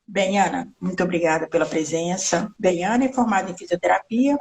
Bem, Ana, muito obrigada pela presença. Bem, Ana é formada em fisioterapia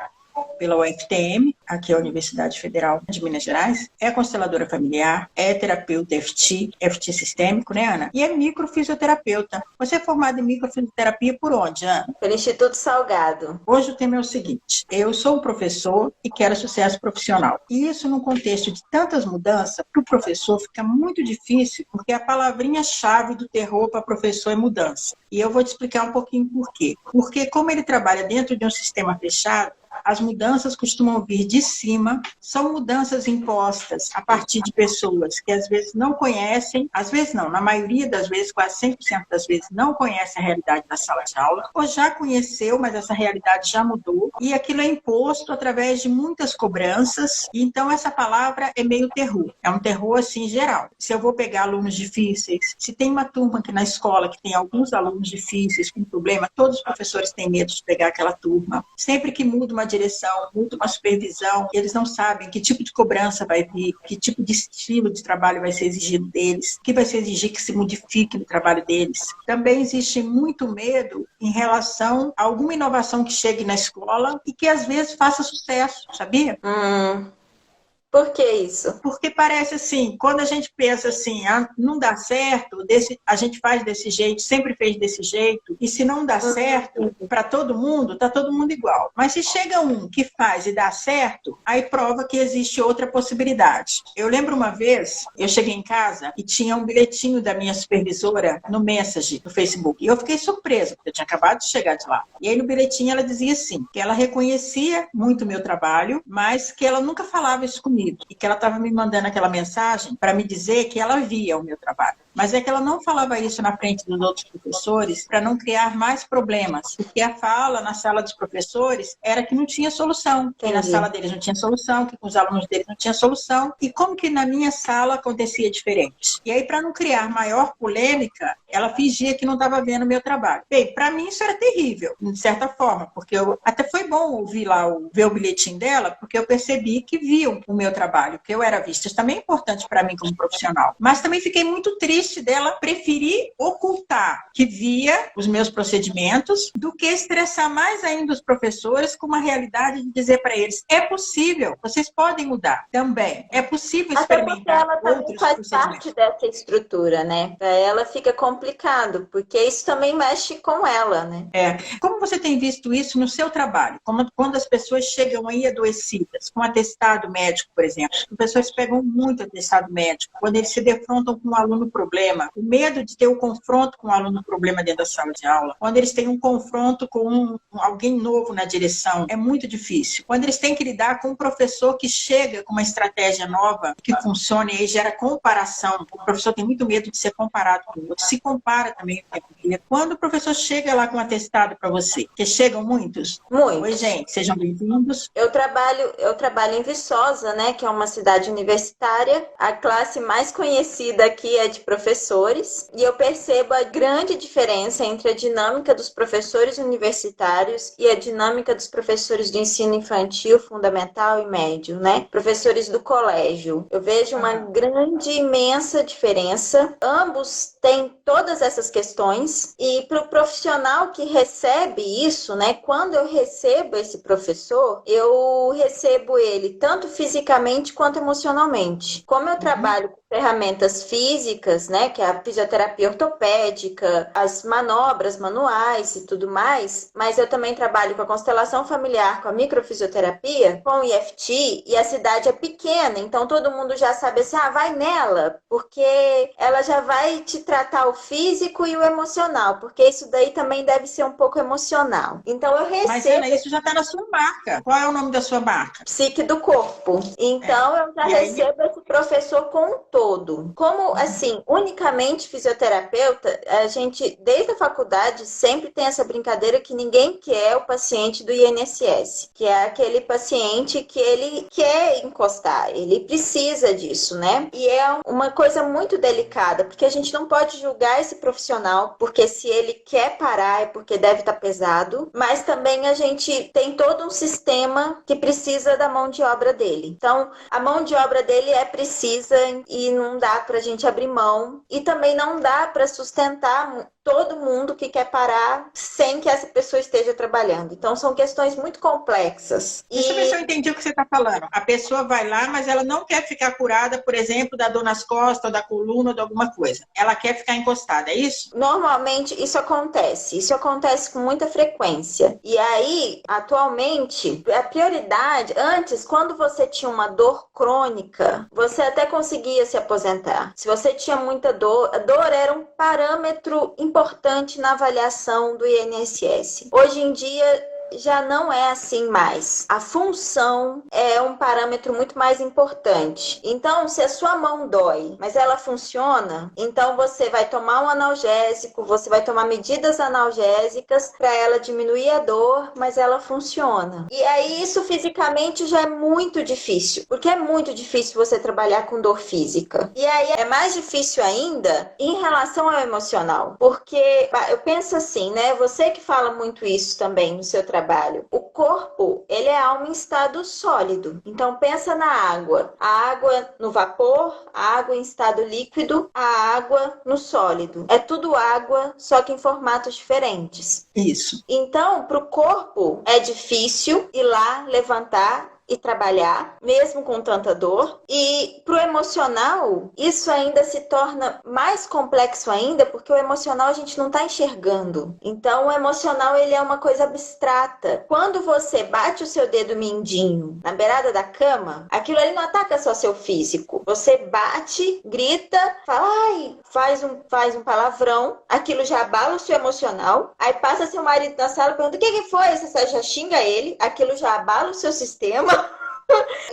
pela UFTM, aqui é a Universidade Federal de Minas Gerais, é consteladora familiar, é terapeuta FT sistêmico, né, Ana? E é microfisioterapeuta. Você é formada em microfisioterapia por onde, Ana? Pelo Instituto Salgado. Hoje o tema é o seguinte: eu sou um professor e quero sucesso profissional. E isso, num contexto de tantas mudanças, para o professor fica muito difícil, porque a palavrinha-chave do terror para professor é mudança. E eu vou te explicar um pouquinho por quê. Porque, como ele trabalha dentro de um sistema fechado, as mudanças costumam vir de cima, são mudanças impostas a partir de pessoas que às vezes não conhecem, às vezes não, na maioria das vezes, quase 100% das vezes, não conhecem a realidade da sala de aula, ou já conheceu, mas essa realidade já mudou, e aquilo é imposto através de muitas cobranças, e então essa palavra é meio terror, é um terror assim geral. Se eu vou pegar alunos difíceis, se tem uma turma aqui na escola que tem alguns alunos difíceis com problema, todos os professores têm medo de pegar aquela turma. Sempre que muda uma direção, muda uma supervisão, eles não sabem que tipo de cobrança vai vir, que tipo de estilo de trabalho vai ser exigido deles, que vai ser exigido que se modifique no trabalho deles. Também existe muito medo em relação a alguma inovação que chegue na escola e que às vezes faça sucesso, sabia? Por que isso? Porque parece assim, quando a gente pensa assim, não dá certo, a gente faz desse jeito, sempre fez desse jeito, e se não dá certo para todo mundo, tá todo mundo igual. Mas se chega um que faz e dá certo, aí prova que existe outra possibilidade. Eu lembro uma vez, eu cheguei em casa e tinha um bilhetinho da minha supervisora no Message, no Facebook, e eu fiquei surpresa, porque eu tinha acabado de chegar de lá. E aí no bilhetinho ela dizia assim, que ela reconhecia muito o meu trabalho, mas que ela nunca falava isso comigo. E que ela estava me mandando aquela mensagem para me dizer que ela via o meu trabalho. Mas é que ela não falava isso na frente dos outros professores para não criar mais problemas. Porque a fala na sala dos professores era que não tinha solução. Que na sala deles não tinha solução, que com os alunos deles não tinha solução. E como que na minha sala acontecia diferente. E aí, para não criar maior polêmica, ela fingia que não estava vendo o meu trabalho. Bem, para mim isso era terrível, de certa forma. Porque até foi bom ouvir lá, ver o bilhetinho dela, porque eu percebi que viam o meu trabalho, que eu era vista. Isso também é importante para mim como profissional. Mas também fiquei muito triste dela preferir ocultar que via os meus procedimentos do que estressar mais ainda os professores com uma realidade de dizer para eles, é possível, vocês podem mudar também, é possível experimentar ela também outros faz procedimentos. parte dessa estrutura, né? Para ela fica complicado, porque isso também mexe com ela, né? Como você tem visto isso no seu trabalho? Quando as pessoas chegam aí adoecidas, com atestado médico, por exemplo, as pessoas pegam muito atestado médico, quando eles se defrontam com um aluno problema, o medo de ter um confronto com um aluno problema dentro da sala de aula, quando eles têm um confronto com alguém novo na direção, é muito difícil. Quando eles têm que lidar com um professor que chega com uma estratégia nova, que funciona e aí gera comparação, o professor tem muito medo de ser comparado com o outro, se compara também o tempo inteiro. Quando o professor chega lá com um atestado para você, que chegam muitos? Muitos. Oi, gente, sejam bem-vindos. Eu trabalho em Viçosa, né, que é uma cidade universitária. A classe mais conhecida aqui é de professores, e eu percebo a grande diferença entre a dinâmica dos professores universitários e a dinâmica dos professores de ensino infantil, fundamental e médio, né? Professores do colégio. Eu vejo uma grande, imensa diferença. Ambos têm todas essas questões, e para o profissional que recebe isso, né, quando eu recebo esse professor, eu recebo ele tanto fisicamente quanto emocionalmente. Como eu trabalho com ferramentas físicas, né, que é a fisioterapia ortopédica, as manobras manuais e tudo mais, mas eu também trabalho com a constelação familiar, com a microfisioterapia, com o EFT, e a cidade é pequena, então todo mundo já sabe assim, vai nela, porque ela já vai te tratar o físico e o emocional, porque isso daí também deve ser um pouco emocional. Então eu recebo... Mas, Ana, isso já está na sua marca. Qual é o nome da sua marca? Psique do corpo. Então eu já recebo esse professor com um todo. Como, assim, unicamente fisioterapeuta, a gente, desde a faculdade, sempre tem essa brincadeira que ninguém quer o paciente do INSS, que é aquele paciente que ele quer encostar, ele precisa disso, né? E é uma coisa muito delicada, porque a gente não pode julgar esse profissional, porque se ele quer parar é porque deve estar pesado, mas também a gente tem todo um sistema que precisa da mão de obra dele. Então, a mão de obra dele é precisa e não dá para a gente abrir mão, e também não dá para sustentar todo mundo que quer parar sem que essa pessoa esteja trabalhando. Então, são questões muito complexas. Deixa eu ver se eu entendi o que você está falando. A pessoa vai lá, mas ela não quer ficar curada, por exemplo, da dor nas costas, ou da coluna, ou de alguma coisa. Ela quer ficar encostada, é isso? Normalmente, isso acontece. Isso acontece com muita frequência. E aí, atualmente, a prioridade... Antes, quando você tinha uma dor crônica, você até conseguia se aposentar. Se você tinha muita dor, a dor era um parâmetro importante na avaliação do INSS. Hoje em dia, já não é assim mais. A função é um parâmetro muito mais importante. Então, se a sua mão dói, mas ela funciona, então você vai tomar um analgésico, você vai tomar medidas analgésicas para ela diminuir a dor, mas ela funciona. E aí, isso fisicamente já é muito difícil, porque é muito difícil você trabalhar com dor física. E aí, é mais difícil ainda em relação ao emocional, porque eu penso assim, né? Você que fala muito isso também no seu trabalho, o corpo, ele é alma em estado sólido. Então, pensa na água. A água no vapor, a água em estado líquido, a água no sólido. É tudo água, só que em formatos diferentes. Isso. Então, para o corpo, é difícil ir lá, levantar e trabalhar, mesmo com tanta dor. E pro emocional, isso ainda se torna mais complexo ainda, porque o emocional a gente não tá enxergando. Então, o emocional, ele é uma coisa abstrata. Quando você bate o seu dedo mindinho na beirada da cama, aquilo ali não ataca só seu físico. Você bate, grita, fala, ai, faz um palavrão, aquilo já abala o seu emocional. Aí passa seu marido na sala e pergunta, o que foi? Você já xinga ele, aquilo já abala o seu sistema.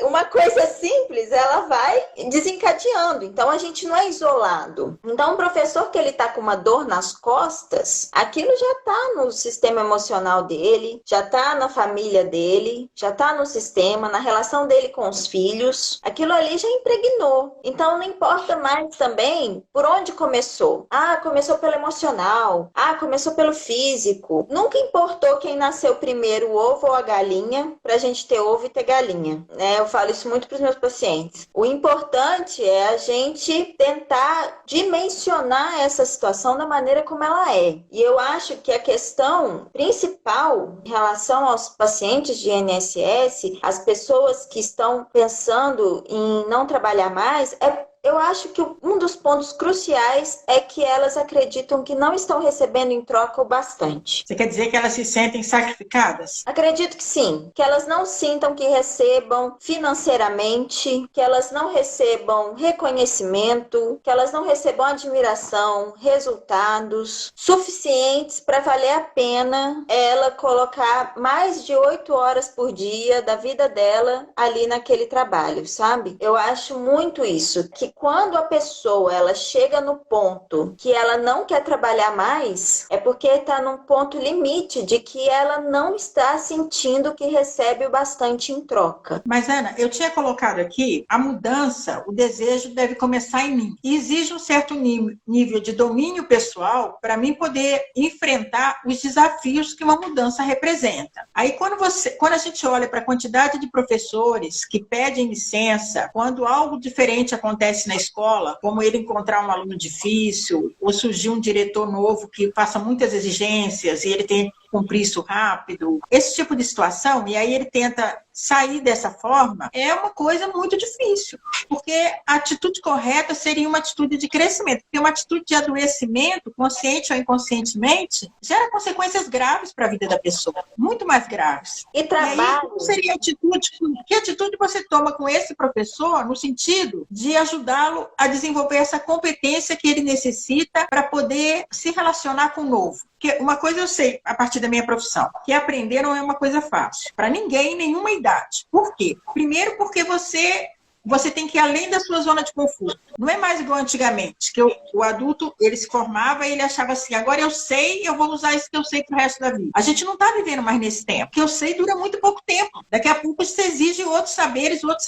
Uma coisa simples, ela vai desencadeando. Então, a gente não é isolado. Então, um professor que ele tá com uma dor nas costas, aquilo já tá no sistema emocional dele, já tá na família dele, já tá no sistema, na relação dele com os filhos. Aquilo ali já impregnou. Então, não importa mais também por onde começou. Ah, começou pelo emocional. Ah, começou pelo físico. Nunca importou quem nasceu primeiro, o ovo ou a galinha, pra gente ter ovo e ter galinha. Eu falo isso muito para os meus pacientes. O importante é a gente tentar dimensionar essa situação da maneira como ela é. E eu acho que a questão principal em relação aos pacientes de INSS, as pessoas que estão pensando em não trabalhar mais, eu acho que um dos pontos cruciais é que elas acreditam que não estão recebendo em troca o bastante. Você quer dizer que elas se sentem sacrificadas? Acredito que sim. Que elas não sintam que recebam financeiramente, que elas não recebam reconhecimento, que elas não recebam admiração, resultados suficientes para valer a pena ela colocar mais de 8 horas por dia da vida dela ali naquele trabalho, sabe? Eu acho muito isso, que quando a pessoa ela chega no ponto que ela não quer trabalhar mais, é porque está num ponto limite de que ela não está sentindo que recebe o bastante em troca. Mas, Ana, eu tinha colocado aqui, a mudança, o desejo deve começar em mim. E exige um certo nível de domínio pessoal para mim poder enfrentar os desafios que uma mudança representa. Aí, quando a gente olha para a quantidade de professores que pedem licença, quando algo diferente acontece na escola, como ele encontrar um aluno difícil, ou surgir um diretor novo que faça muitas exigências e ele tem que cumprir isso rápido, esse tipo de situação, e aí ele tenta sair dessa forma, é uma coisa muito difícil, porque a atitude correta seria uma atitude de crescimento, porque uma atitude de adoecimento, consciente ou inconscientemente, gera consequências graves para a vida da pessoa, muito mais graves. E trabalho. Aí, qual seria a atitude? Que atitude você toma com esse professor no sentido de ajudá-lo a desenvolver essa competência que ele necessita para poder se relacionar com o novo? Porque uma coisa eu sei, a partir da minha profissão, que aprender não é uma coisa fácil. Para ninguém, em nenhuma idade. Por quê? Primeiro porque você tem que ir além da sua zona de conforto. Não é mais igual antigamente, que o adulto, ele se formava e ele achava assim, agora eu sei, eu vou usar isso que eu sei pro resto da vida. A gente não está vivendo mais nesse tempo, porque eu sei dura muito pouco tempo. Daqui a pouco você exige outros saberes e outros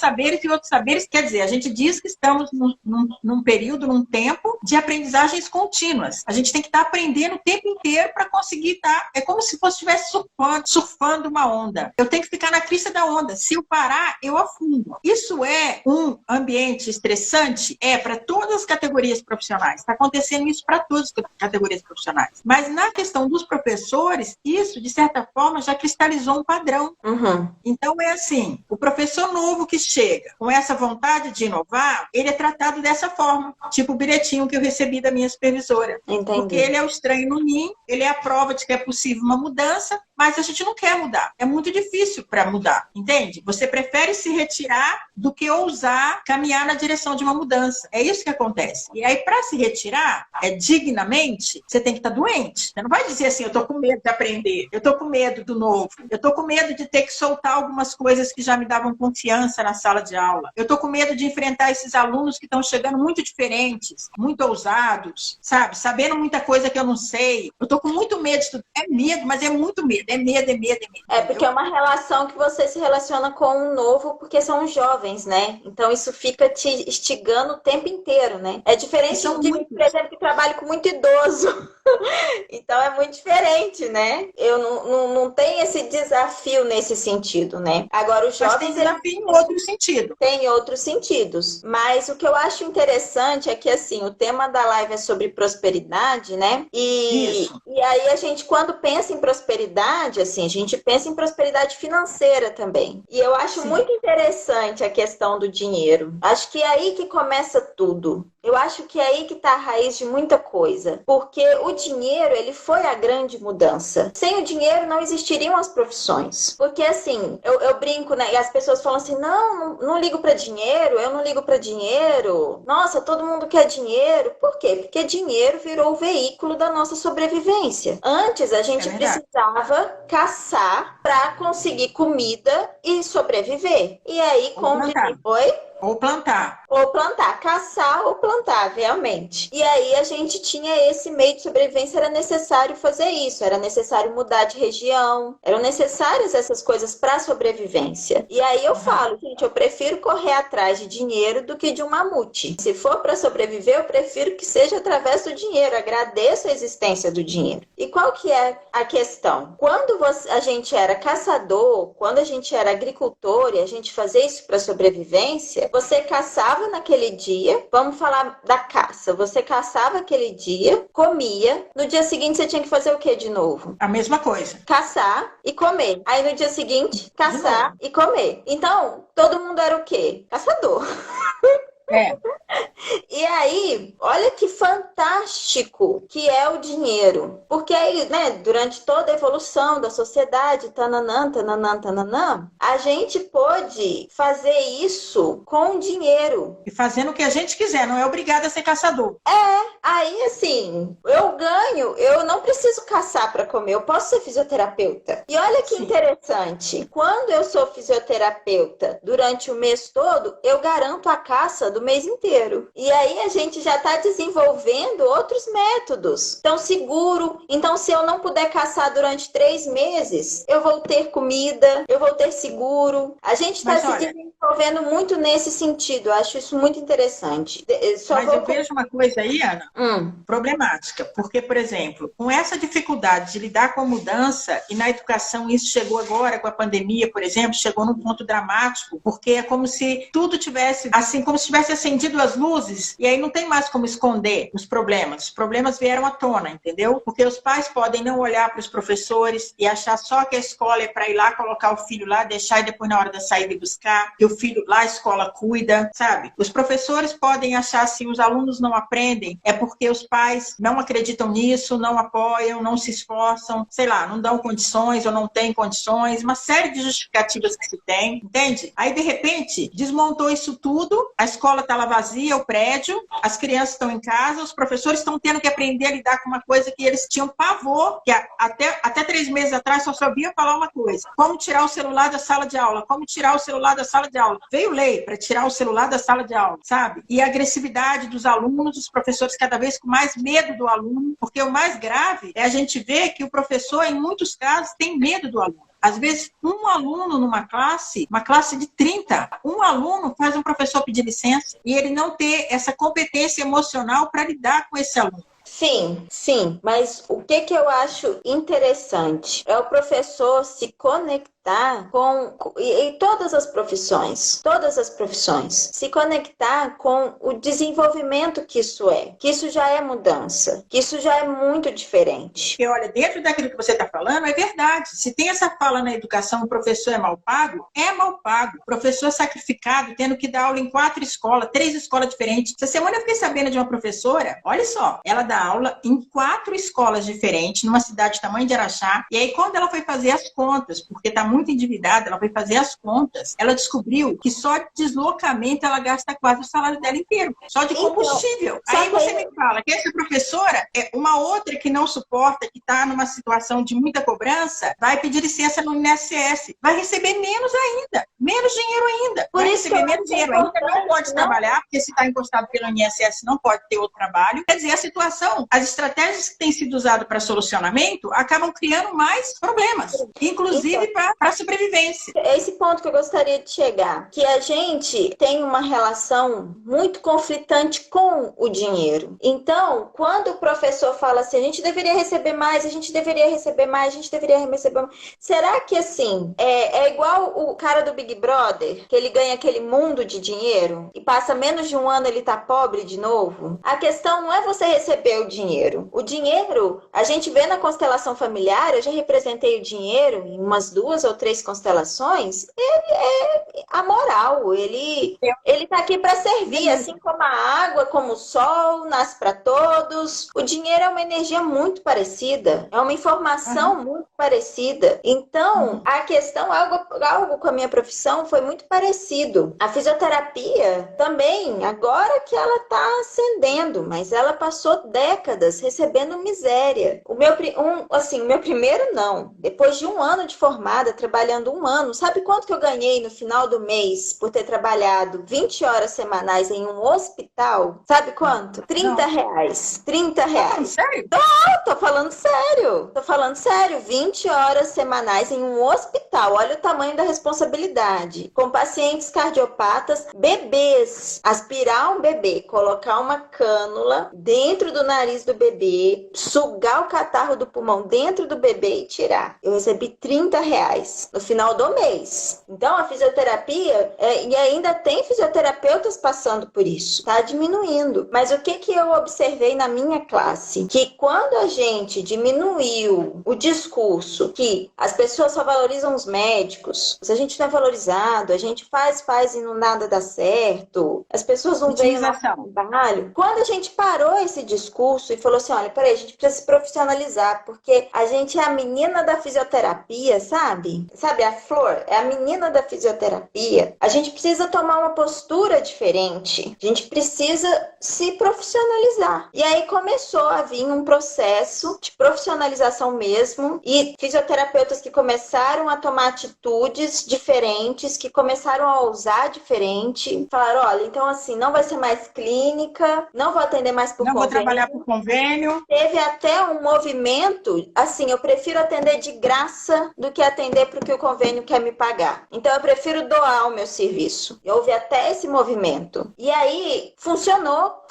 saberes. Quer dizer, a gente diz que estamos num período, num tempo de aprendizagens contínuas. A gente tem que estar aprendendo o tempo inteiro para conseguir estar... É como se você estivesse surfando uma onda. Eu tenho que ficar na crista da onda. Se eu parar, eu afundo. Isso é um ambiente estressante? Para todas as categorias profissionais. Está acontecendo isso para todas as categorias profissionais. Mas na questão dos professores, isso, de certa forma, já cristalizou um padrão. Então, é assim, o professor novo que chega com essa vontade de inovar, ele é tratado dessa forma, tipo o bilhetinho que eu recebi da minha supervisora. Entendi. Porque ele é o estranho no ninho, ele é a prova de que é possível uma mudança, mas a gente não quer mudar. É muito difícil para mudar, entende? Você prefere se retirar do que ousar caminhar na direção de uma mudança. É isso que acontece. E aí, para se retirar, dignamente, você tem que estar doente. Você não vai dizer assim, eu estou com medo de aprender, eu estou com medo do novo, eu estou com medo de ter que soltar algumas coisas que já me davam confiança na sala de aula. Eu estou com medo de enfrentar esses alunos que estão chegando muito diferentes, muito ousados, sabe? Sabendo muita coisa que eu não sei. Eu estou com muito medo de tudo. É medo, mas é muito medo. É medo. Porque é uma relação que você se relaciona com o novo, porque são jovens, né? Então isso fica te instigando o tempo inteiro, né? É diferente de mim, por exemplo, que trabalho com muito idoso. Então é muito diferente, né? Eu não tenho esse desafio nesse sentido, né? Agora os jovens... Mas tem desafio em outro sentido. Tem outros sentidos. Mas o que eu acho interessante é que, assim, o tema da live é sobre prosperidade, né? E aí a gente, quando pensa em prosperidade, assim, a gente pensa em prosperidade financeira também. E eu acho muito interessante a questão do dinheiro. Acho que é aí que começa tudo. Eu acho que é aí que está a raiz de muita coisa. Porque o dinheiro, ele foi a grande mudança. Sem o dinheiro não existiriam as profissões. Porque assim, eu brinco, né? E as pessoas falam assim, não ligo para dinheiro, eu não ligo para dinheiro. Nossa, todo mundo quer dinheiro. Por quê? Porque dinheiro virou o veículo da nossa sobrevivência. Antes, a gente precisava caçar para conseguir comida e sobreviver. E aí, como foi? Ou plantar. Ou plantar. Caçar ou plantar, realmente. E aí a gente tinha esse meio de sobrevivência, era necessário fazer isso. Era necessário mudar de região. Eram necessárias essas coisas para sobrevivência. E aí eu falo, gente, eu prefiro correr atrás de dinheiro do que de um mamute. Se for para sobreviver, eu prefiro que seja através do dinheiro. Agradeço a existência do dinheiro. E qual que é a questão? Quando a gente era caçador, quando a gente era agricultor e a gente fazia isso para sobrevivência, você caçava naquele dia, vamos falar da caça, você caçava aquele dia, comia, no dia seguinte você tinha que fazer o que de novo? A mesma coisa. Caçar e comer. Aí no dia seguinte, caçar e comer. Então, todo mundo era o quê? Caçador. E aí, olha que fantástico que é o dinheiro. Porque aí, né, durante toda a evolução da sociedade, tananã, a gente pôde fazer isso com dinheiro. E fazendo o que a gente quiser, não é obrigado a ser caçador. Aí assim, eu ganho, eu não preciso caçar para comer, eu posso ser fisioterapeuta. E olha que interessante, quando eu sou fisioterapeuta durante o mês todo, eu garanto a caça do mês inteiro. E aí a gente já está desenvolvendo outros métodos. Então, seguro. Então, se eu não puder caçar durante 3 meses, eu vou ter comida, eu vou ter seguro. A gente está se desenvolvendo muito nesse sentido. Eu acho isso muito interessante. Eu vejo uma coisa aí, Ana, problemática. Porque, por exemplo, com essa dificuldade de lidar com a mudança, e na educação isso chegou agora com a pandemia, por exemplo, chegou num ponto dramático, porque é como se tudo tivesse, assim, como se tivesse acendido as luzes, e aí não tem mais como esconder os problemas. Os problemas vieram à tona, entendeu? Porque os pais podem não olhar para os professores e achar só que a escola é para ir lá, colocar o filho lá, deixar e depois na hora da saída buscar, que o filho lá a escola cuida, sabe? Os professores podem achar assim, os alunos não aprendem, é porque os pais não acreditam nisso, não apoiam, não se esforçam, sei lá, não dão condições ou não têm condições, uma série de justificativas que se tem, entende? Aí, de repente, desmontou isso tudo, a escola está lá vazia, o prédio, as crianças estão em casa, os professores estão tendo que aprender a lidar com uma coisa que eles tinham pavor, que até 3 meses atrás só sabia falar uma coisa: como tirar o celular da sala de aula, como tirar o celular da sala de aula. Veio lei para tirar o celular da sala de aula, sabe? E a agressividade dos alunos, os professores cada vez com mais medo do aluno, porque o mais grave é a gente ver que o professor, em muitos casos, tem medo do aluno. Às vezes, um aluno numa classe, uma classe de 30, um aluno faz um professor pedir licença e ele não ter essa competência emocional para lidar com esse aluno. Sim, mas o que eu acho interessante é o professor se conectar conectar e todas as profissões, se conectar com o desenvolvimento que isso já é mudança, que isso já é muito diferente. E olha, dentro daquilo que você está falando, é verdade. Se tem essa fala na educação, o professor é mal pago, é mal pago. O professor sacrificado, tendo que dar aula em 4 escolas, 3 escolas diferentes. Essa semana eu fiquei sabendo de uma professora, olha só, ela dá aula em 4 escolas diferentes, numa cidade tamanho de Araxá, e aí quando ela foi fazer as contas, porque está muito endividada, ela foi fazer as contas, ela descobriu que só de deslocamento ela gasta quase o salário dela inteiro, só de combustível. Então, aí você me fala que essa professora é uma outra que não suporta, que está numa situação de muita cobrança, vai pedir licença no INSS, vai receber menos ainda, menos dinheiro ainda. Vai receber menos dinheiro ainda, não pode trabalhar, porque se está encostado pelo INSS não pode ter outro trabalho. Quer dizer, a situação, as estratégias que têm sido usadas para solucionamento acabam criando mais problemas, inclusive para a sobrevivência. É esse ponto que eu gostaria de chegar, que a gente tem uma relação muito conflitante com o dinheiro. Então, quando o professor fala assim, a gente deveria receber mais, a gente deveria receber mais, a gente deveria receber mais, será que assim, é igual o cara do Big Brother, que ele ganha aquele mundo de dinheiro e passa menos de um ano ele tá pobre de novo? A questão não é você receber o dinheiro. O dinheiro, a gente vê na constelação familiar, eu já representei o dinheiro em umas 2 ou 3 constelações, ele é amoral, ele tá aqui para servir, assim como a água, como o sol, nasce para todos. O dinheiro é uma energia muito parecida, é uma informação muito parecida. Então, a questão, algo com a minha profissão foi muito parecido. A fisioterapia também, agora que ela está ascendendo, mas ela passou décadas recebendo miséria. O meu primeiro não. Depois de 1 ano de formada, trabalhando 1 ano, sabe quanto que eu ganhei no final do mês por ter trabalhado 20 horas semanais em um hospital? Sabe quanto? 30 reais. 30 reais. Sério? Tô falando sério. 20 horas semanais em um hospital. Olha o tamanho da responsabilidade. Com pacientes cardiopatas, bebês. Aspirar um bebê, colocar uma cânula dentro do nariz do bebê, sugar o catarro do pulmão dentro do bebê e tirar. Eu recebi 30 reais no final do mês. Então, a fisioterapia, e ainda tem fisioterapeutas passando por isso, tá diminuindo. Mas o que eu observei na minha classe? Que quando a gente diminuiu o discurso que as pessoas só valorizam os médicos, se a gente não é valorizado, a gente faz e não nada dá certo, as pessoas não veem o nosso trabalho. Quando a gente parou esse discurso e falou assim, olha, peraí, a gente precisa se profissionalizar, porque a gente é a menina da fisioterapia, sabe? Sabe, a Flor é a menina da fisioterapia. A gente precisa tomar uma postura diferente. A gente precisa se profissionalizar. E aí começou a vir um processo de profissionalização mesmo, e fisioterapeutas que começaram a tomar atitudes diferentes, que começaram a ousar diferente, falaram, olha, então assim, não vai ser mais clínica, não vou atender mais por convênio. Não vou trabalhar por convênio. Teve até um movimento, assim, eu prefiro atender de graça do que atender para o que o convênio quer me pagar. Então, eu prefiro doar o meu serviço. Houve até esse movimento. E aí, funcionou,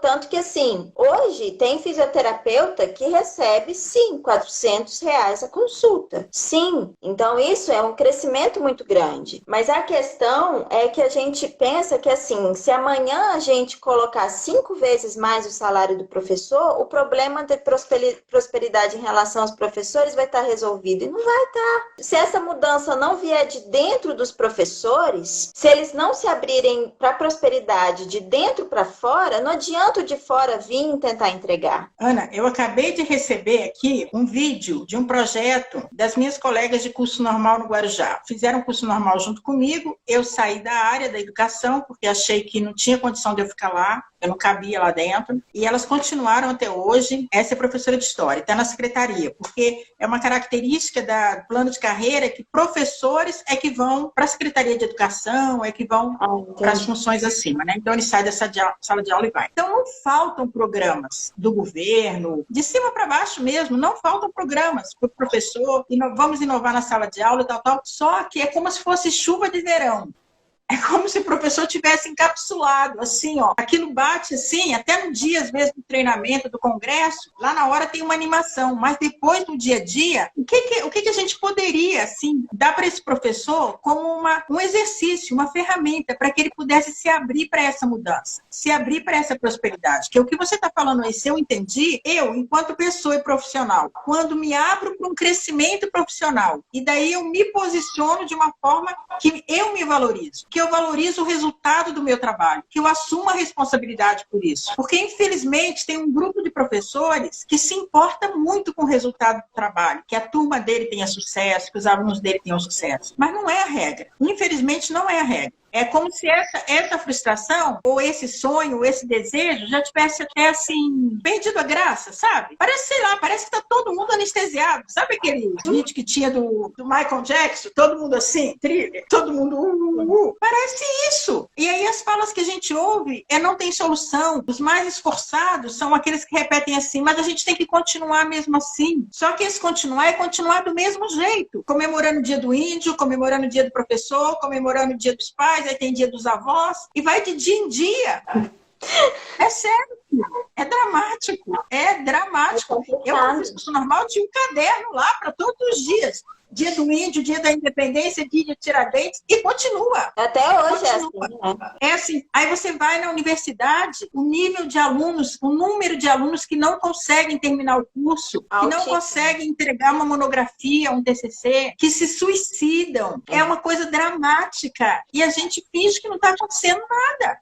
tanto que assim, hoje tem fisioterapeuta que recebe, sim, 400 reais a consulta. Sim, então isso é um crescimento muito grande. Mas a questão é que a gente pensa que assim, se amanhã a gente colocar 5 vezes mais o salário do professor, o problema de prosperidade em relação aos professores vai estar resolvido. E não vai estar. Se essa mudança não vier de dentro dos professores, se eles não se abrirem para a prosperidade de dentro para fora, não adianta o de fora vir e tentar entregar. Ana, eu acabei de receber aqui um vídeo de um projeto das minhas colegas de curso normal no Guarujá. Fizeram curso normal junto comigo, eu saí da área da educação, porque achei que não tinha condição de eu ficar lá, eu não cabia lá dentro, e elas continuaram até hoje. Essa é professora de história, está na secretaria, porque é uma característica do plano de carreira que professores é que vão para a secretaria de educação, é que vão para as funções acima, né? Então eles saem dessa sala de aula e vai. Então não faltam programas do governo, de cima para baixo mesmo, não faltam programas para o professor, vamos inovar na sala de aula e tal, só que é como se fosse chuva de verão. É como se o professor tivesse encapsulado, assim, ó. Aquilo bate assim, até no dia, às vezes, do treinamento, do congresso, lá na hora tem uma animação, mas depois do dia a dia, o que a gente poderia, assim, dar para esse professor como um exercício, uma ferramenta, para que ele pudesse se abrir para essa mudança, se abrir para essa prosperidade? Que o que você está falando aí, se eu entendi, eu, enquanto pessoa e profissional, quando me abro para um crescimento profissional, e daí eu me posiciono de uma forma que eu me valorizo, que eu valorizo o resultado do meu trabalho, que eu assumo a responsabilidade por isso. Porque, infelizmente, tem um grupo de professores que se importa muito com o resultado do trabalho, que a turma dele tenha sucesso, que os alunos dele tenham sucesso. Mas não é a regra. Infelizmente, não é a regra. É como se essa frustração, ou esse sonho, ou esse desejo, já tivesse até, assim, perdido a graça, sabe? Parece, sei lá, parece que tá todo mundo anestesiado. Sabe aquele vídeo que tinha do Michael Jackson? Todo mundo assim, thriller, todo mundo... Parece isso. E aí as falas que a gente ouve não tem solução. Os mais esforçados são aqueles que repetem assim, mas a gente tem que continuar mesmo assim. Só que esse continuar é continuar do mesmo jeito. Comemorando o dia do índio, comemorando o dia do professor, comemorando o dia dos pais, aí tem dia dos avós, e vai de dia em dia. É sério, é dramático, é dramático. Eu, professor normal, tinha um caderno lá para todos os dias. Dia do índio, dia da independência, dia de Tiradentes, e continua. Até hoje continua. É assim, né? É assim. Aí você vai na universidade, o nível de alunos, o número de alunos que não conseguem terminar o curso, que não conseguem entregar uma monografia, um TCC, que se suicidam. É uma coisa dramática. E a gente finge que não está acontecendo nada.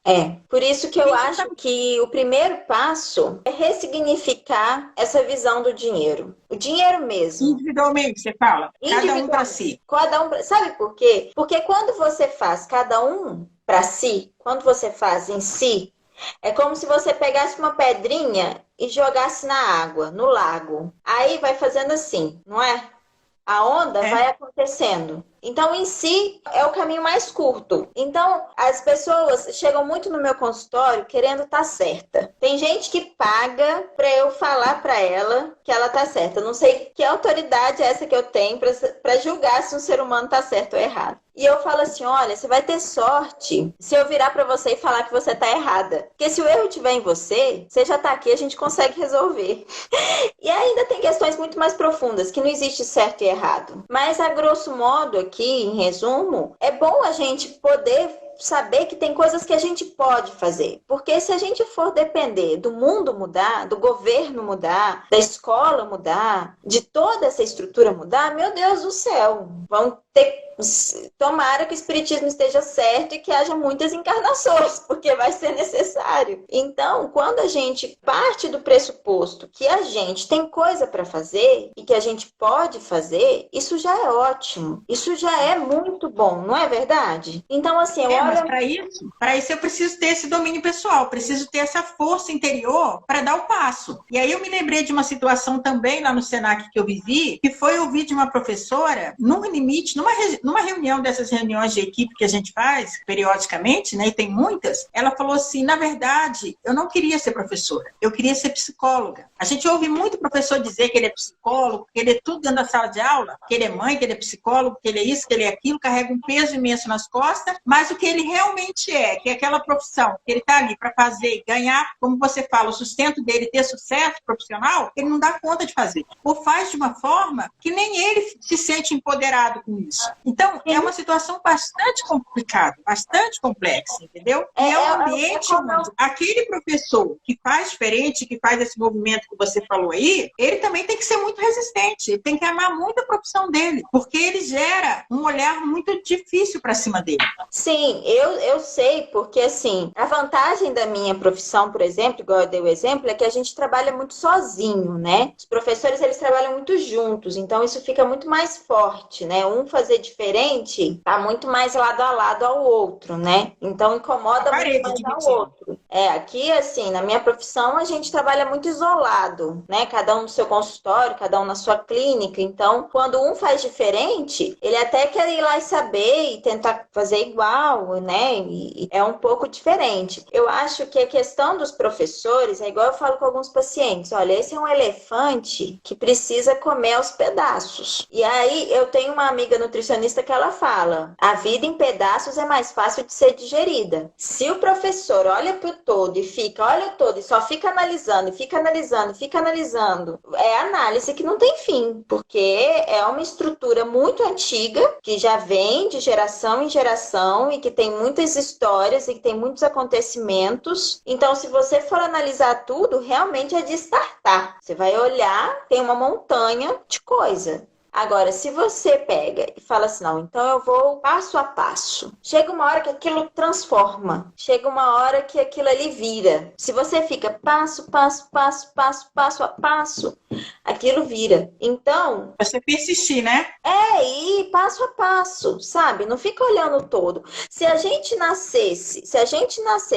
Por isso que eu acho que o primeiro passo é ressignificar essa visão do dinheiro. O dinheiro mesmo. Individualmente, você fala. Cada um para si. Sabe por quê? Porque quando você faz cada um para si, quando você faz em si, é como se você pegasse uma pedrinha e jogasse na água, no lago. Aí vai fazendo assim, não é? A onda vai acontecendo. Então, em si, é o caminho mais curto. Então, as pessoas chegam muito no meu consultório querendo estar certa. Tem gente que paga para eu falar para ela que ela está certa. Não sei que autoridade é essa que eu tenho para julgar se um ser humano está certo ou errado. E eu falo assim, olha, você vai ter sorte se eu virar para você e falar que você está errada. Porque se o erro estiver em você, você já está aqui, a gente consegue resolver. E ainda tem questões muito mais profundas, que não existe certo e errado. Mas, a grosso modo, aqui, em resumo, é bom a gente poder saber que tem coisas que a gente pode fazer. Porque se a gente for depender do mundo mudar, do governo mudar, da escola mudar, de toda essa estrutura mudar, meu Deus do céu, vão ter... Tomara que o espiritismo esteja certo e que haja muitas encarnações, porque vai ser necessário. Então, quando a gente parte do pressuposto que a gente tem coisa para fazer e que a gente pode fazer, isso já é ótimo. Isso já é muito bom, não é verdade? Então, assim, mas para isso eu preciso ter esse domínio pessoal, preciso ter essa força interior para dar o passo. E aí eu me lembrei de uma situação também lá no Senac que eu vivi, que foi ouvir de uma professora, num limite, numa reunião dessas reuniões de equipe que a gente faz periodicamente, né, e tem muitas, ela falou assim, na verdade, eu não queria ser professora, eu queria ser psicóloga. A gente ouve muito professor dizer que ele é psicólogo, que ele é tudo dentro da sala de aula, que ele é mãe, que ele é psicólogo, que ele é isso, que ele é aquilo, carrega um peso imenso nas costas, mas o que ele realmente que é aquela profissão que ele está ali para fazer e ganhar, como você fala, o sustento dele, ter sucesso profissional, ele não dá conta de fazer. Ou faz de uma forma que nem ele se sente empoderado com isso. Então, é uma situação bastante complicada, bastante complexa, entendeu? E é um ambiente onde aquele professor que faz diferente, que faz esse movimento que você falou aí, ele também tem que ser muito resistente, ele tem que amar muito a profissão dele, porque ele gera um olhar muito difícil para cima dele. Sim, eu sei, porque assim, a vantagem da minha profissão, por exemplo, igual eu dei o exemplo, é que a gente trabalha muito sozinho, né? Os professores, eles trabalham muito juntos, então isso fica muito mais forte, né? Um fazer diferente tá muito mais lado a lado ao outro, né? Então incomoda muito mais ao outro. Aqui, assim, na minha profissão, a gente trabalha muito isolado, né? Cada um no seu consultório, cada um na sua clínica. Então, quando um faz diferente, ele até quer ir lá e saber e tentar fazer igual, né? E é um pouco diferente. Eu acho que a questão dos professores é igual eu falo com alguns pacientes. Olha, esse é um elefante que precisa comer aos pedaços. E aí, eu tenho uma amiga nutricionista nutricionista que ela fala: a vida em pedaços é mais fácil de ser digerida. Se o professor olha para o todo e olha o todo e só fica analisando, fica analisando, é análise que não tem fim, porque é uma estrutura muito antiga, que já vem de geração em geração e que tem muitas histórias e que tem muitos acontecimentos. Então, se você for analisar tudo, realmente é de startar. Você vai olhar, tem uma montanha de coisa. Agora, se você pega e fala assim, não, então eu vou passo a passo. Chega uma hora que aquilo transforma. Chega uma hora que aquilo ali vira. Se você fica passo a passo, aquilo vira. Então... Você persistir, né? Ir passo a passo, sabe? Não fica olhando todo. Se a gente nascesse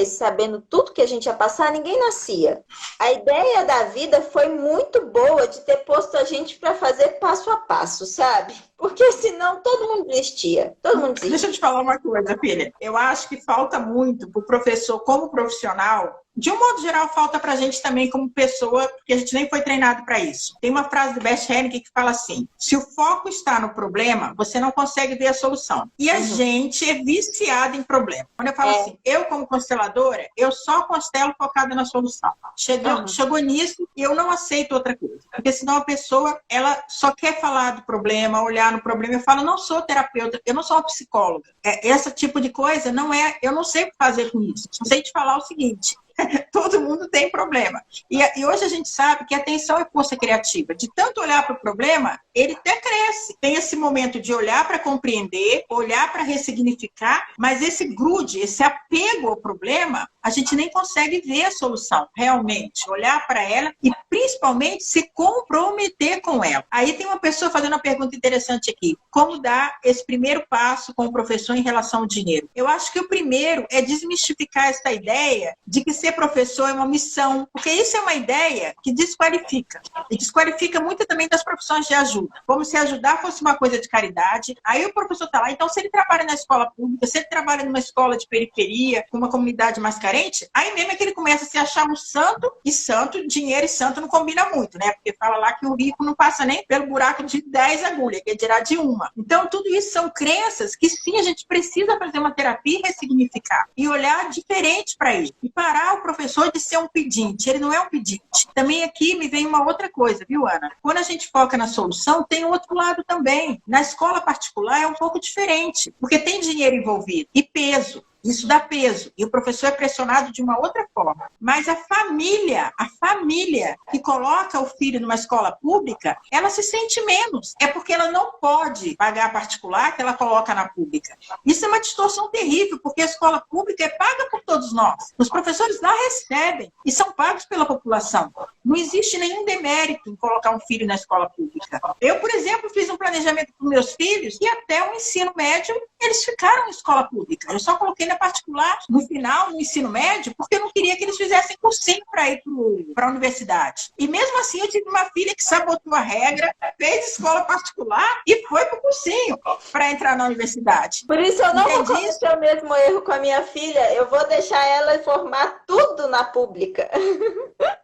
sabendo tudo que a gente ia passar, ninguém nascia. A ideia da vida foi muito boa de ter posto a gente para fazer passo a passo, sabe? Porque senão todo mundo desistia. Deixa eu te falar uma coisa, filha. Eu acho que falta muito para o professor, como profissional. De um modo geral, falta para a gente também como pessoa, porque a gente nem foi treinado para isso. Tem uma frase do Bert Hellinger que fala assim: se o foco está no problema, você não consegue ver a solução. E a gente é viciado em problema. Quando eu falo assim, eu como consteladora, eu só constelo focada na solução. Chegou nisso e eu não aceito outra coisa. Porque senão a pessoa, ela só quer falar do problema, olhar no problema. Eu falo, não sou terapeuta, eu não sou uma psicóloga. Esse tipo de coisa não é, eu não sei o que fazer com isso. Só sei te falar o seguinte: todo mundo tem problema. E hoje a gente sabe que a atenção é força criativa. De tanto olhar para o problema, ele até cresce. Tem esse momento de olhar para compreender, olhar para ressignificar, mas esse grude, esse apego ao problema, a gente nem consegue ver a solução, realmente. Olhar para ela e, principalmente, se comprometer com ela. Aí tem uma pessoa fazendo uma pergunta interessante aqui. Como dar esse primeiro passo com o professor em relação ao dinheiro? Eu acho que o primeiro é desmistificar essa ideia de que ser professor é uma missão, porque isso é uma ideia que desqualifica. E desqualifica muito também das profissões de ajuda. Como se ajudar fosse uma coisa de caridade. Aí o professor está lá, então se ele trabalha na escola pública, se ele trabalha numa escola de periferia, com uma comunidade mais carente, aí mesmo é que ele começa a se achar um santo, e santo, dinheiro e santo não combina muito, né? Porque fala lá que o rico não passa nem pelo buraco de 10 agulhas, que é dirá de uma. Então tudo isso são crenças que sim, a gente precisa fazer uma terapia e ressignificar. E olhar diferente para ele. E parar o professor de ser um pedinte. Ele não é um pedinte. Também aqui me vem uma outra coisa, viu, Ana? Quando a gente foca na solução, tem outro lado também. Na escola particular é um pouco diferente, porque tem dinheiro envolvido e peso. Isso dá peso. E o professor é pressionado de uma outra forma. Mas a família que coloca o filho numa escola pública, ela se sente menos. É porque ela não pode pagar a particular que ela coloca na pública. Isso é uma distorção terrível, porque a escola pública é paga por todos nós. Os professores lá recebem e são pagos pela população. Não existe nenhum demérito em colocar um filho na escola pública. Eu, por exemplo, fiz um planejamento para meus filhos e até o ensino médio eles ficaram em escola pública. Eu só coloquei na particular, no final, no ensino médio, porque eu não queria que eles fizessem cursinho para ir para a universidade. E mesmo assim, eu tive uma filha que sabotou a regra, fez escola particular e foi para o cursinho para entrar na universidade. Por isso eu não vou cometer o mesmo erro com a minha filha, eu vou deixar ela formar tudo na pública.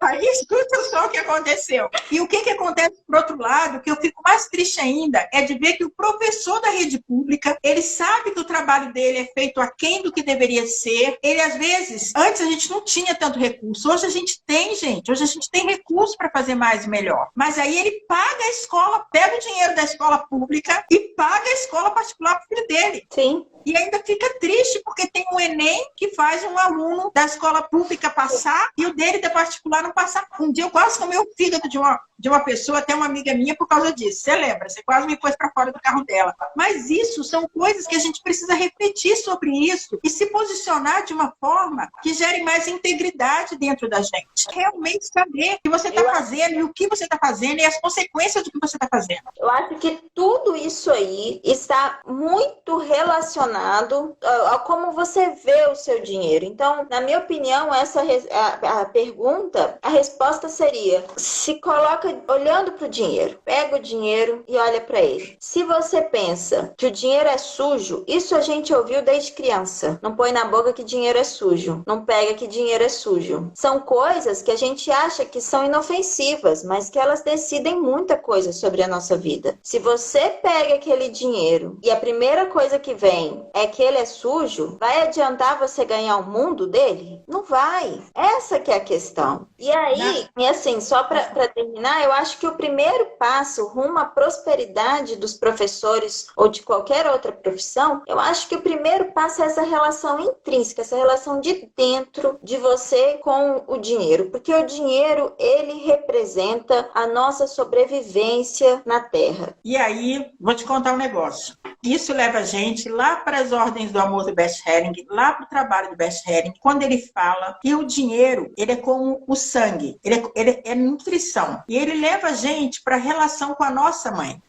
Aí escuta só o que aconteceu. E o que acontece, por outro lado, que eu fico mais triste ainda, é de ver que o professor da rede pública, ele sabe que o trabalho dele é feito aquém do que deveria ser. Ele, às vezes, antes a gente não tinha tanto recurso. Hoje a gente tem, gente. Hoje a gente tem recurso para fazer mais e melhor. Mas aí ele paga a escola, pega o dinheiro da escola pública e paga a escola particular para o filho dele. Sim. E ainda fica triste, porque tem um Enem que faz um aluno da escola pública passar e o dele da particular não passar. Um dia eu quase tomei o fígado de uma pessoa, até uma amiga minha, por causa disso. Você lembra? Você quase me pôs para fora do carro dela. Mas isso são coisas que a gente precisa refletir sobre isso e se posicionar de uma forma que gere mais integridade dentro da gente. Realmente saber o que você está fazendo e o que você está fazendo e as consequências do que você está fazendo. Eu acho que tudo isso aí está muito relacionado a como você vê o seu dinheiro. Então, na minha opinião, a pergunta, a resposta seria: se coloca olhando para o dinheiro, pega o dinheiro e olha para ele. Se você pensa que o dinheiro é sujo, isso a gente ouviu desde criança. Não põe na boca que dinheiro é sujo. Não pega que dinheiro é sujo. São coisas que a gente acha que são inofensivas, mas que elas decidem muita coisa sobre a nossa vida. Se você pega pega aquele dinheiro e a primeira coisa que vem é que ele é sujo, vai adiantar você ganhar o mundo dele? Não vai. Essa que é a questão. E aí, e assim, só para terminar, eu acho que o primeiro passo rumo à prosperidade dos professores ou de qualquer outra profissão, eu acho que o primeiro passo é essa relação intrínseca, essa relação de dentro de você com o dinheiro, porque o dinheiro, ele representa a nossa sobrevivência na Terra. E aí, vou te contar um negócio. Isso leva a gente lá para as ordens do amor do Bert Helling, lá para o trabalho do Bert Helling, quando ele fala que o dinheiro, ele é como o sangue, ele é nutrição. E ele leva a gente para a relação com a nossa mãe.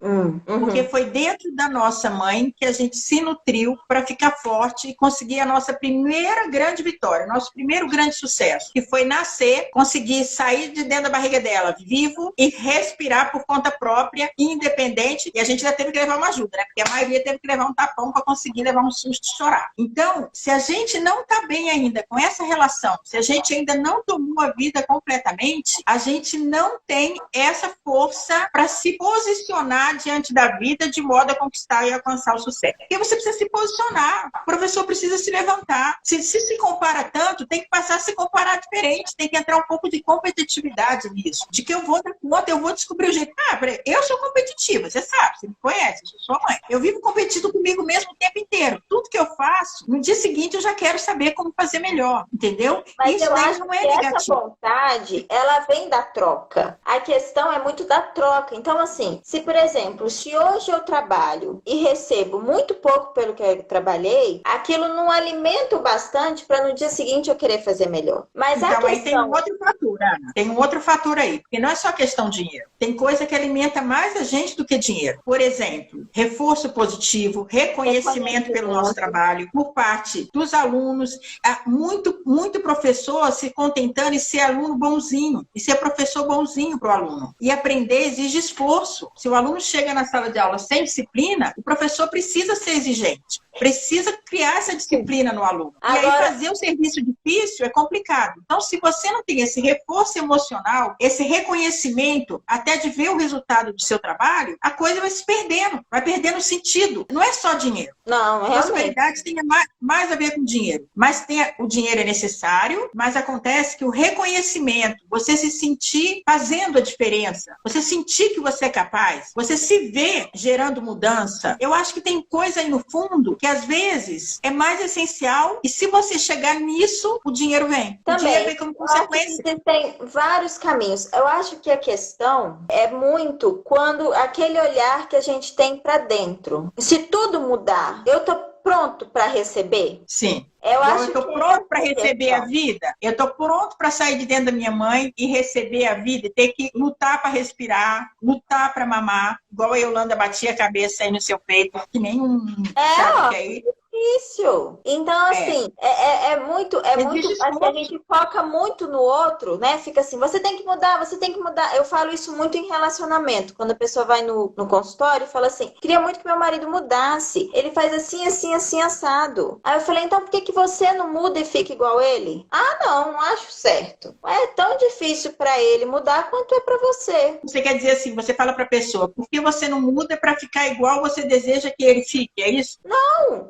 Porque foi dentro da nossa mãe que a gente se nutriu para ficar forte e conseguir a nossa primeira grande vitória, nosso primeiro grande sucesso, que foi nascer, conseguir sair de dentro da barriga dela vivo e respirar por conta própria, independente. E a gente já teve que levar uma ajuda, né? Porque a maioria teve que levar um tapão para conseguir levar um susto e chorar. Então, se a gente não está bem ainda com essa relação, se a gente ainda não tomou a vida completamente, a gente não tem essa força para se posicionar diante da vida de modo a conquistar e alcançar o sucesso. Porque você precisa se posicionar, o professor precisa se levantar. Se compara tanto, tem que passar a se comparar diferente, tem que entrar um pouco de competitividade nisso. De que eu vou dar conta, eu vou descobrir o jeito. Peraí, eu sou competitiva, você sabe, você me conhece, eu sou sua mãe. Eu vivo competindo comigo mesmo o tempo inteiro. Tudo que eu faço, no dia seguinte eu já quero saber como fazer melhor, entendeu? Mas isso eu daí acho não é que negativo. essa vontade, ela vem da troca. A questão é muito da troca. Então, assim, se, por exemplo, se hoje eu trabalho e recebo muito pouco pelo que eu trabalhei, aquilo não alimenta o bastante para no dia seguinte eu querer fazer melhor. Mas então, a questão... aí tem um outro fator, Ana. Tem um outro fator aí. Porque não é só questão de dinheiro. Tem coisa que alimenta mais a gente do que dinheiro. Por exemplo, reforço positivo, reconhecimento pelo nosso trabalho por parte dos alunos. Muito professor se contentando em ser aluno bonzinho, e ser professor bonzinho para o aluno. E aprender exige esforço. Se o aluno chega na sala de aula sem disciplina, o professor precisa ser exigente. Precisa criar essa disciplina no aluno. E aí fazer o serviço difícil é complicado. Então, se você não tem esse reforço emocional, esse reconhecimento, até de ver o resultado do seu trabalho, a coisa vai se perdendo, vai perdendo sentido. Não é só dinheiro. Não, realmente. Prosperidade tem mais a ver com dinheiro. Mas o dinheiro é necessário, mas acontece que o reconhecimento, você se sentir fazendo a diferença, você sentir que você é capaz, você se vê gerando mudança. Eu acho que tem coisa aí no fundo que às vezes é mais essencial, e se você chegar nisso, o dinheiro vem. Também, o dinheiro vem como consequência. Tem vários caminhos. Eu acho que a questão é muito quando aquele olhar que a gente tem para dentro. Se tudo mudar, eu tô pronto para receber? Sim. Eu estou pronto para receber a vida. Eu estou pronto para sair de dentro da minha mãe e receber a vida, e ter que lutar para respirar, lutar para mamar, igual a Yolanda batia a cabeça aí no seu peito, que nem um... sabe que aí... difícil. Então, assim, é muito, assim, a gente foca muito no outro, né? Fica assim, você tem que mudar, você tem que mudar. Eu falo isso muito em relacionamento. Quando a pessoa vai no consultório e fala assim, queria muito que meu marido mudasse. Ele faz assim, assim, assim, assado. Aí eu falei, então por que você não muda e fica igual ele? Ah, não acho certo. É tão difícil para ele mudar quanto é para você. Você quer dizer assim, você fala para a pessoa, por que você não muda para ficar igual você deseja que ele fique? É isso? Não.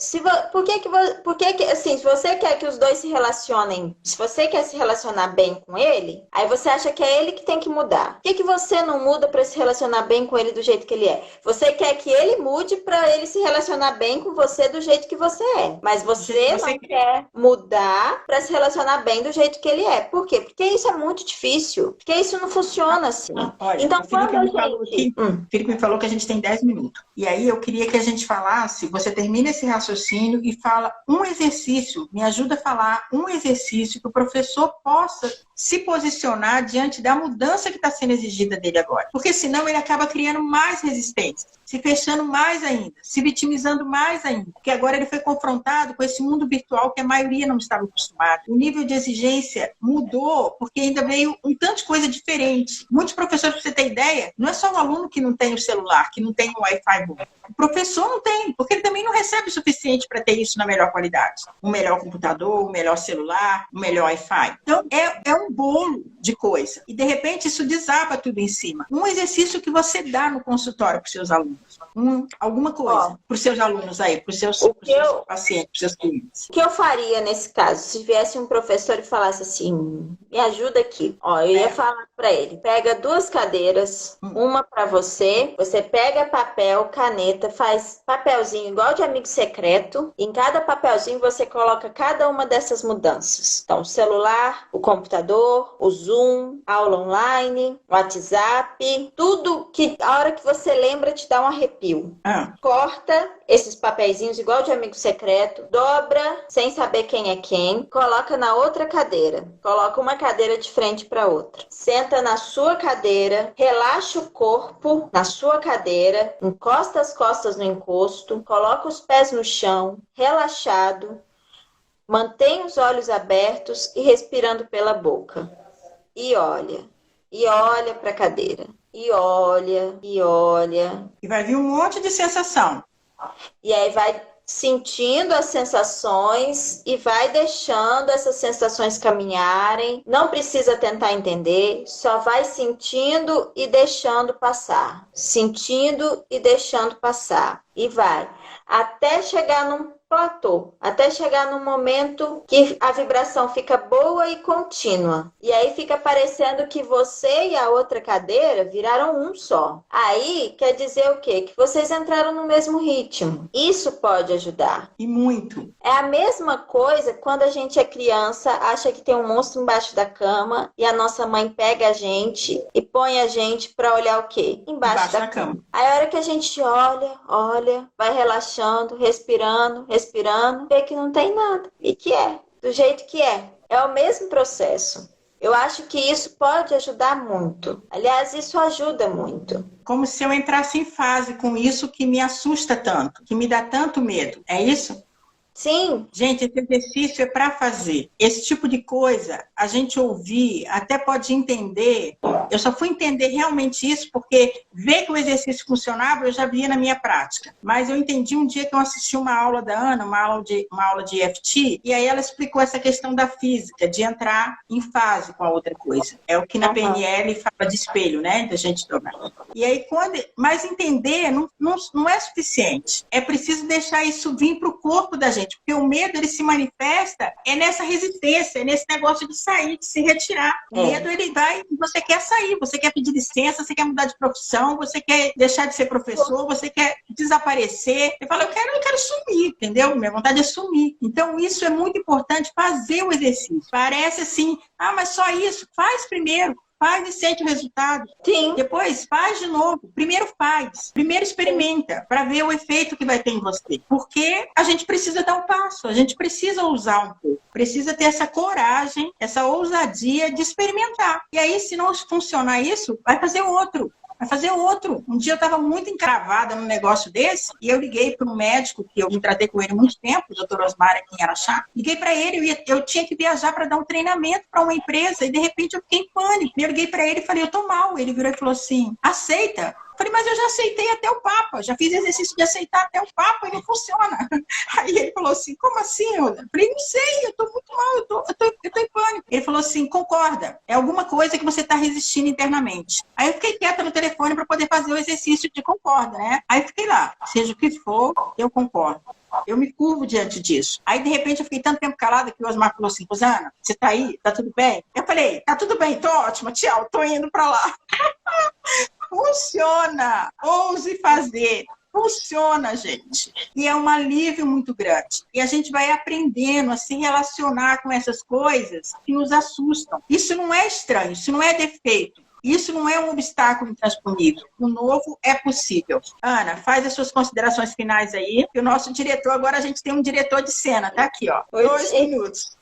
Por que assim, se você quer que os dois se relacionem, se você quer se relacionar bem com ele, aí você acha que é ele que tem que mudar. Por que você não muda para se relacionar bem com ele do jeito que ele é? Você quer que ele mude para ele se relacionar bem com você do jeito que você é. Mas você não quer mudar para se relacionar bem do jeito que ele é. Por quê? Porque isso é muito difícil. Porque isso não funciona assim. Olha, então, o Felipe me falou que a gente tem 10 minutos. E aí eu queria que a gente falasse, você termina esse raciocínio e fala um exercício, me ajuda a falar um exercício que o professor possa se posicionar diante da mudança que está sendo exigida dele agora. Porque senão ele acaba criando mais resistência, se fechando mais ainda, se vitimizando mais ainda. Porque agora ele foi confrontado com esse mundo virtual que a maioria não estava acostumada. O nível de exigência mudou porque ainda veio um tanto de coisa diferente. Muitos professores, para você ter ideia, não é só o aluno que não tem o celular, que não tem o Wi-Fi bom. O professor não tem, porque ele também não recebe o suficiente para ter isso na melhor qualidade. O melhor computador, o melhor celular, o melhor Wi-Fi. Então, é um um bolo de coisa. E, de repente, isso desaba tudo em cima. Um exercício que você dá no consultório para os seus alunos. Alguma coisa para os seus alunos aí, para os seus pacientes, para os seus clientes. O que eu faria nesse caso? Se viesse um professor e falasse assim, me ajuda aqui. Eu ia falar para ele, pega 2 cadeiras, uma para você pega papel, caneta, faz papelzinho igual de amigo secreto. Em cada papelzinho você coloca cada uma dessas mudanças. Então, o celular, o computador, o Zoom, aula online, WhatsApp, tudo que a hora que você lembra te dá um arrepio. Corta esses papeizinhos igual de amigo secreto, dobra sem saber quem é quem, coloca na outra cadeira. Coloca uma cadeira de frente para outra. Senta na sua cadeira, relaxa o corpo na sua cadeira, encosta as costas no encosto, coloca os pés no chão, relaxado, mantém os olhos abertos e respirando pela boca. E olha para a cadeira. E olha. E vai vir um monte de sensação. E aí vai sentindo as sensações e vai deixando essas sensações caminharem. Não precisa tentar entender, só vai sentindo e deixando passar. Sentindo e deixando passar. E vai até chegar num platô, até chegar num momento que a vibração fica boa e contínua. E aí fica parecendo que você e a outra cadeira viraram um só. Aí quer dizer o quê? Que vocês entraram no mesmo ritmo. Isso pode ajudar. E muito. É a mesma coisa quando a gente é criança, acha que tem um monstro embaixo da cama e a nossa mãe pega a gente e põe a gente para olhar o quê? Embaixo da cama. Aí a hora que a gente olha, vai relaxando, respirando, vê que não tem nada. E que é, do jeito que é. É o mesmo processo. Eu acho que isso pode ajudar muito. Aliás, isso ajuda muito. Como se eu entrasse em fase com isso que me assusta tanto, que me dá tanto medo. É isso? Sim. Gente, esse exercício é para fazer. Esse tipo de coisa, a gente ouvir, até pode entender. Eu só fui entender realmente isso porque ver que o exercício funcionava, eu já via na minha prática. Mas eu entendi um dia que eu assisti uma aula da Ana, uma aula de EFT, e aí ela explicou essa questão da física, de entrar em fase com a outra coisa. É o que na PNL fala de espelho, né? Da gente tomar. E aí, mas entender não é suficiente. É preciso deixar isso vir para o corpo da gente. Porque o medo, ele se manifesta nessa resistência, é nesse negócio de sair, de se retirar. O medo, ele vai, você quer sair, você quer pedir licença, você quer mudar de profissão, você quer deixar de ser professor, você quer desaparecer. Você fala, eu quero sumir, entendeu? Minha vontade é sumir. Então, isso é muito importante, fazer o exercício. Parece assim, mas só isso. Faz primeiro. Faz e sente o resultado. Sim. Depois faz de novo. Primeiro faz. Primeiro experimenta para ver o efeito que vai ter em você. Porque a gente precisa dar um passo. A gente precisa ousar um pouco. Precisa ter essa coragem, essa ousadia de experimentar. E aí, se não funcionar isso, vai fazer outro. Vai fazer outro. Um dia eu estava muito encravada num negócio desse e eu liguei para um médico, que eu me tratei com ele há muito tempo, o Dr. Osmar aqui em Araxá. Liguei para ele, eu tinha que viajar para dar um treinamento para uma empresa e de repente eu fiquei em pânico. Eu liguei para ele e falei, eu tô mal. Ele virou e falou assim, aceita. Eu falei, mas eu já aceitei até o Papa, já fiz exercício de aceitar até o Papa e não funciona. Aí ele falou assim, como assim? Eu falei, não sei, eu tô muito mal, eu tô em pânico. Ele falou assim, concorda, é alguma coisa que você tá resistindo internamente. Aí eu fiquei quieta no telefone para poder fazer o exercício de concorda, né? Aí eu fiquei lá, seja o que for, eu concordo. Eu me curvo diante disso. Aí, de repente, eu fiquei tanto tempo calada que o Osmar falou assim, Rosana, você tá aí? Tá tudo bem? Eu falei, tá tudo bem, tô ótima, tchau, tô indo pra lá. Funciona! Ouse fazer! Funciona, gente. E é um alívio muito grande. E a gente vai aprendendo a se relacionar com essas coisas que nos assustam. Isso não é estranho, isso não é defeito. Isso não é um obstáculo intransponível. O novo é possível. Ana, faz as suas considerações finais aí. E o nosso diretor, agora a gente tem um diretor de cena, tá aqui, ó. 2 minutos.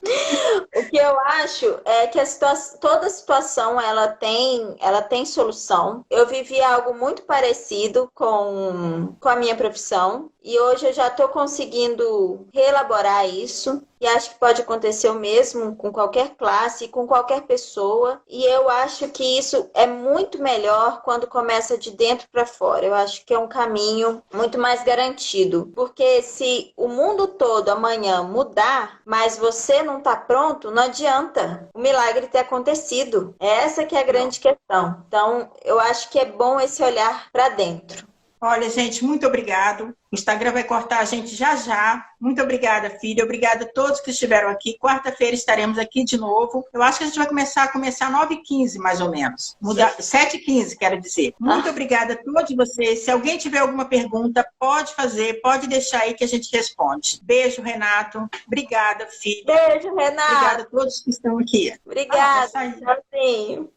O que eu acho é que toda situação ela tem solução. Eu vivi algo muito parecido com a minha profissão. E hoje eu já estou conseguindo reelaborar isso. E acho que pode acontecer o mesmo com qualquer classe, com qualquer pessoa. E eu acho que isso é muito melhor quando começa de dentro para fora. Eu acho que é um caminho muito mais garantido. Porque se o mundo todo amanhã mudar, mas você não está pronto, não adianta o milagre ter acontecido. Essa que é a grande questão. Então, eu acho que é bom esse olhar para dentro. Olha, gente, muito obrigado. O Instagram vai cortar a gente já já. Muito obrigada, filha. Obrigada a todos que estiveram aqui. Quarta-feira estaremos aqui de novo. Eu acho que a gente vai começar 9h15, mais ou menos. 7h15, quero dizer. Muito obrigada a todos vocês. Se alguém tiver alguma pergunta, pode fazer, pode deixar aí que a gente responde. Beijo, Renato. Obrigada, filha. Beijo, Renato. Obrigada a todos que estão aqui. Obrigada. Tchauzinho.